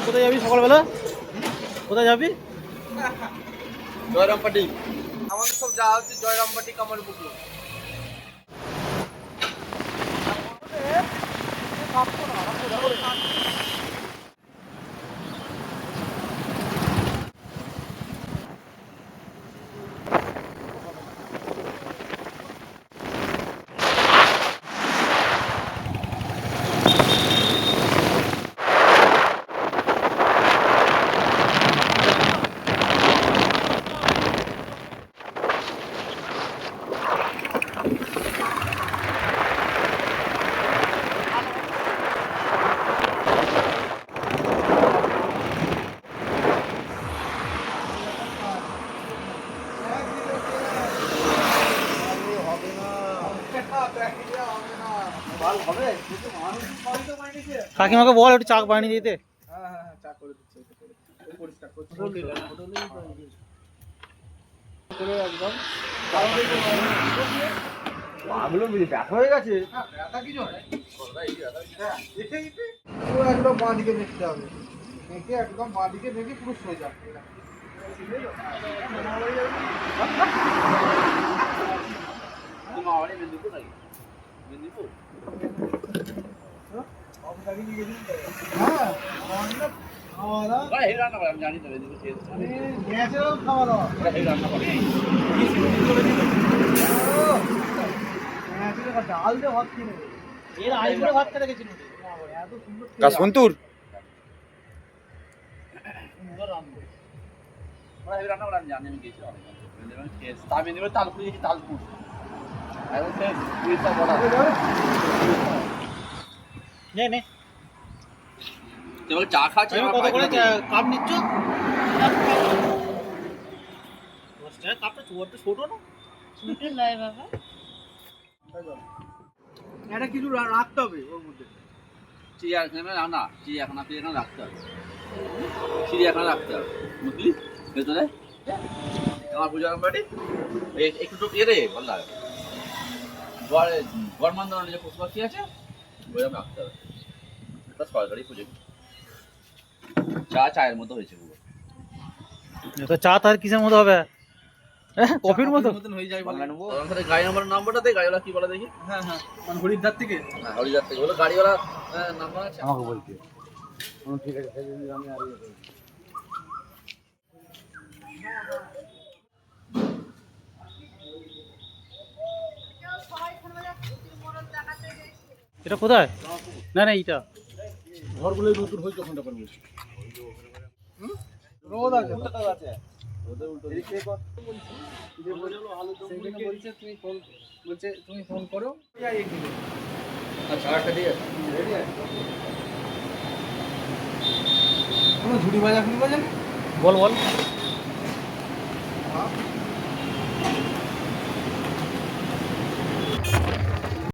কোথায় যাবি সকালবেলা? কোথায় যাবি? জয়রামপাটি। আমাদের সব যাওয়া হচ্ছে জয়রামপাটি কামারপুকুর। কাকিমাকে বল একটু চা বানিয়ে দিতে। চা করে দিচ্ছে। পরিষ্কার করছে। একদম পাগুলো ব্যথা হয়ে গেছে। ব্যথা কিছু হয় একদম বাঁ দিকে দেখতে হবে। দেখে একদম বাঁ দিকে দেখে পুরো সোজা। ডাল দিয়ে ভাত কিনে এর আই করে ভাত খেতে গেছিল। এত সুন্দর কাশবন্তুর নে নে চা খাচ্ছে কত করে কাপ নিচ্ছ? 10 টাকা কাপটা ছোট না? ছোট নয় বাবা। এটা কিছু রাখতে হবে ওর মধ্যে। চিড়িয়াখানা না, চিড়িয়াখানা রাখতে হবে, চিড়িয়াখানা রাখতে হবে, বুঝলি? ভেতরে আমার পুজোর বাড়ি একটু তো এরে বললা গড়মান্দার যে পশু পাখি আছে ওইরকম রাখতে হবে। এটা সরকারি পুজো। চায়ের মতো হয়েছে পুরো। এটা চা তার কিসের মতো হবে? কফির মতো হয়ে যায় বলে নেবো। গাড়ি নাম্বারটা দে, গাড়িওয়ালা কি বলে দেখি। হ্যাঁ মানে হরিদ্বার থেকে। হ্যাঁ, হরিদ্বার থেকে বলো, গাড়িওয়ালা নাম্বার আছে আমাকে বলছে ঠিক আছে আমি আর এটা কোথায়? না না এইটা ঘরগুলোই নতুন হয়েছে ওখানটা করে বলছি রোদ আছে আছে তুমি ফোন করো। আচ্ছা একটা দিয়ে কোনো ঝুড়ি বাজা বল বল। হ্যাঁ